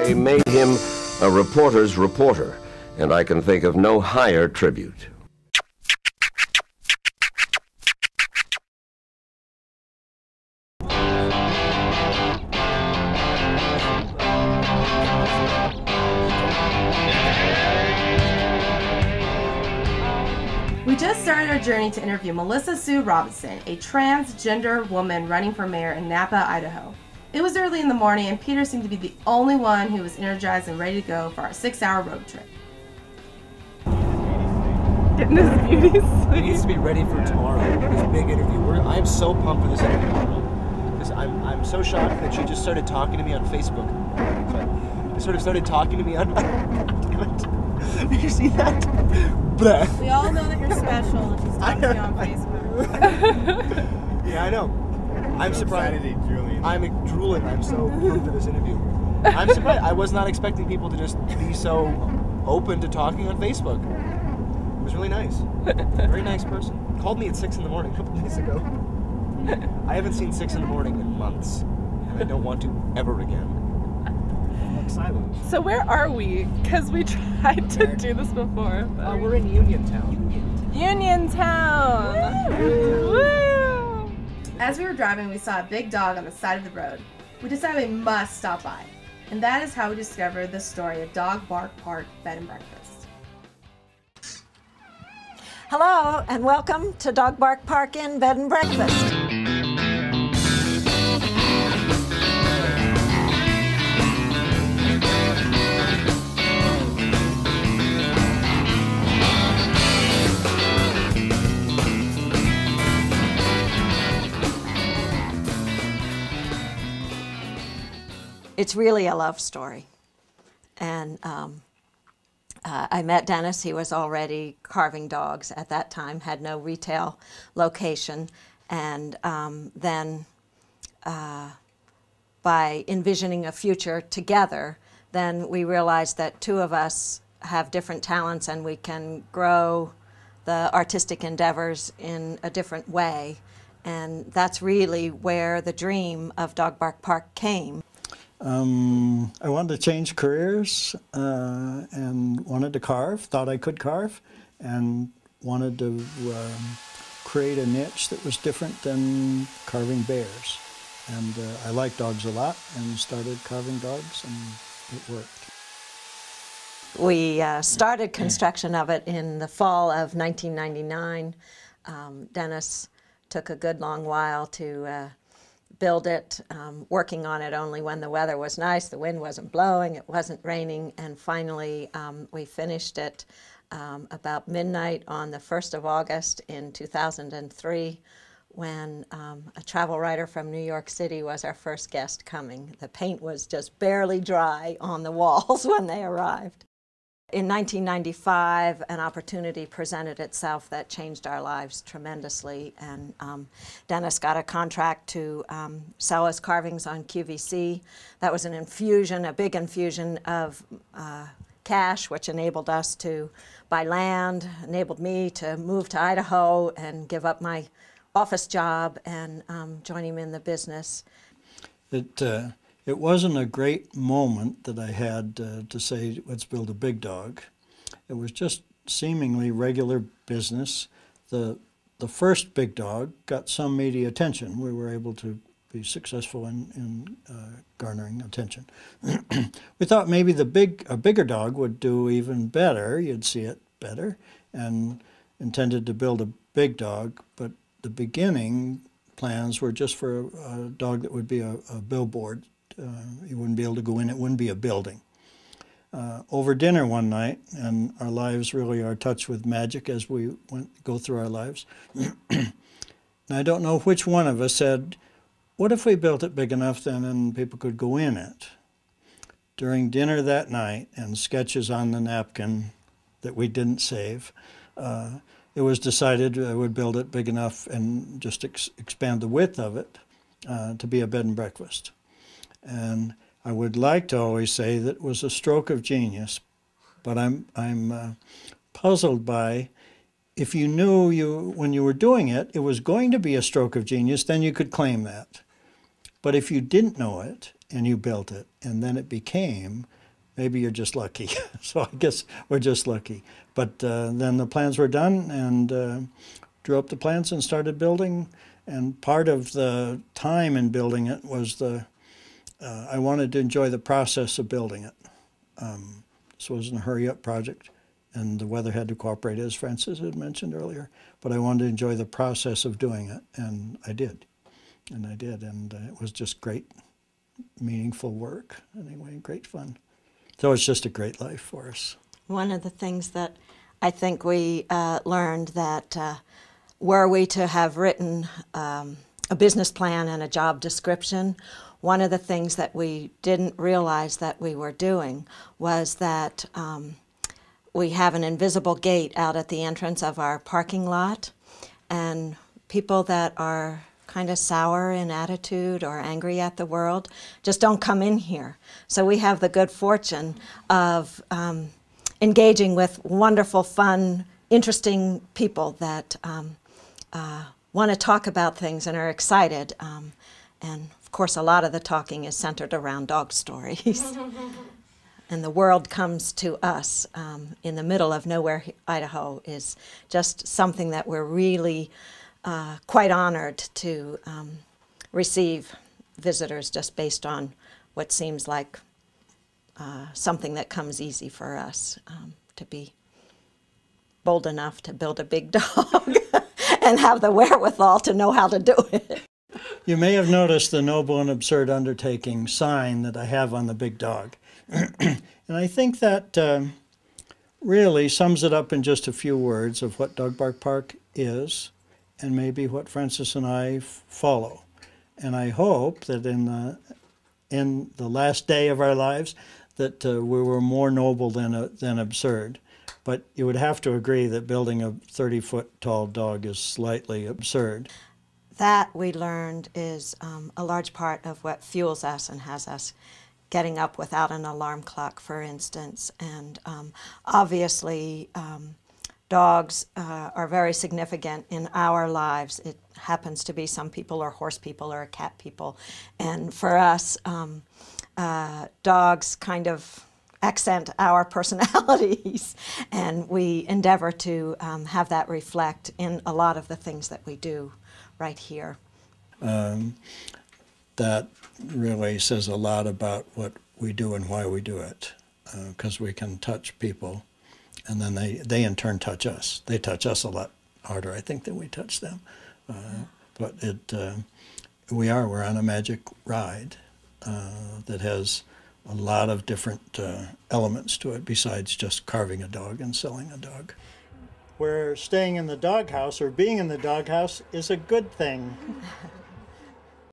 I made him a reporter's reporter, and I can think of no higher tribute. We just started our journey to interview Melissa Sue Robinson, a transgender woman running for mayor in Nampa, Idaho. It was early in the morning, and Peter seemed to be the only one who was energized and ready to go for our 6-hour road trip. Getting his beauty sleep. He needs to be ready for tomorrow, this big interview. I'm so pumped for this interview. Because I'm so shocked that she just started talking to me on Facebook. She sort of started talking to me on... Did you see that? Bleh. We all know that you're special and she's talking to you on Facebook. Yeah, I know. I'm surprised. I'm drooling. I'm so pumped for this interview. I'm surprised. I was not expecting people to just be so open to talking on Facebook. It was really nice. Very nice person. Called me at 6 in the morning a couple days ago. I haven't seen 6 in the morning in months, and I don't want to ever again. Silent. So where are we? Because we tried to do this before. We're in Uniontown. Uniontown! Woo! Woo! As we were driving, we saw a big dog on the side of the road. We decided we must stop by. And that is how we discovered the story of Dog Bark Park Bed and Breakfast. Hello, and welcome to Dog Bark Park Inn Bed and Breakfast. It's really a love story. And I met Dennis. He was already carving dogs at that time, had no retail location. And then by envisioning a future together, then we realized that two of us have different talents and we can grow the artistic endeavors in a different way. And that's really where the dream of Dog Bark Park came. I wanted to change careers and wanted to carve, thought I could carve, and wanted to create a niche that was different than carving bears. And I like dogs a lot and started carving dogs, and it worked. We started construction of it in the fall of 1999. Dennis took a good long while to build it, working on it only when the weather was nice, the wind wasn't blowing, it wasn't raining, and finally we finished it about midnight on the 1st of August in 2003 when a travel writer from New York City was our first guest coming. The paint was just barely dry on the walls when they arrived. In 1995, an opportunity presented itself that changed our lives tremendously, and Dennis got a contract to sell his carvings on QVC. That was an infusion, a big infusion of cash, which enabled us to buy land, enabled me to move to Idaho and give up my office job and join him in the business. It wasn't a great moment that I had to say, let's build a big dog. It was just seemingly regular business. The first big dog got some media attention. We were able to be successful in garnering attention. We thought maybe a bigger dog would do even better. You'd see it better, and intended to build a big dog, but the beginning plans were just for a dog that would be a billboard. You wouldn't be able to go in, it wouldn't be a building. Over dinner one night, and our lives really are touched with magic as we go through our lives, and I don't know which one of us said, what if we built it big enough then and people could go in it? During dinner that night, and sketches on the napkin that we didn't save, it was decided I would build it big enough and just expand the width of it to be a bed and breakfast. And I would like to always say that it was a stroke of genius, but I'm puzzled by, if you knew when you were doing it, it was going to be a stroke of genius, then you could claim that. But if you didn't know it and you built it and then it became, maybe you're just lucky. So I guess we're just lucky. But then the plans were done, and drew up the plans and started building. And part of the time in building it was I wanted to enjoy the process of building it. This wasn't a hurry-up project, and the weather had to cooperate, as Francis had mentioned earlier. But I wanted to enjoy the process of doing it, and I did. And it was just great, meaningful work. Anyway, great fun. So it's just a great life for us. One of the things that I think we learned that were we to have written a business plan and a job description, one of the things that we didn't realize that we were doing was that we have an invisible gate out at the entrance of our parking lot, and people that are kind of sour in attitude or angry at the world just don't come in here. So we have the good fortune of engaging with wonderful, fun, interesting people that want to talk about things and are excited. And of course, a lot of the talking is centered around dog stories. And the world comes to us in the middle of nowhere, Idaho, is just something that we're really quite honored to receive visitors just based on what seems like something that comes easy for us, to be bold enough to build a big dog and have the wherewithal to know how to do it. You may have noticed the noble and absurd undertaking sign that I have on the big dog. And I think that really sums it up in just a few words of what Dog Bark Park is, and maybe what Francis and I follow. And I hope that in the last day of our lives that we were more noble than absurd. But you would have to agree that building a 30-foot tall dog is slightly absurd. That, we learned, is a large part of what fuels us and has us getting up without an alarm clock, for instance. And obviously, dogs are very significant in our lives. It happens to be some people are horse people or cat people. And for us, dogs kind of accent our personalities, and we endeavor to have that reflect in a lot of the things that we do right here. That really says a lot about what we do and why we do it, because we can touch people, and then they in turn touch us. They touch us a lot harder, I think, than we touch them. But we're on a magic ride that has a lot of different elements to it besides just carving a dog and selling a dog. Where staying in the doghouse or being in the doghouse is a good thing.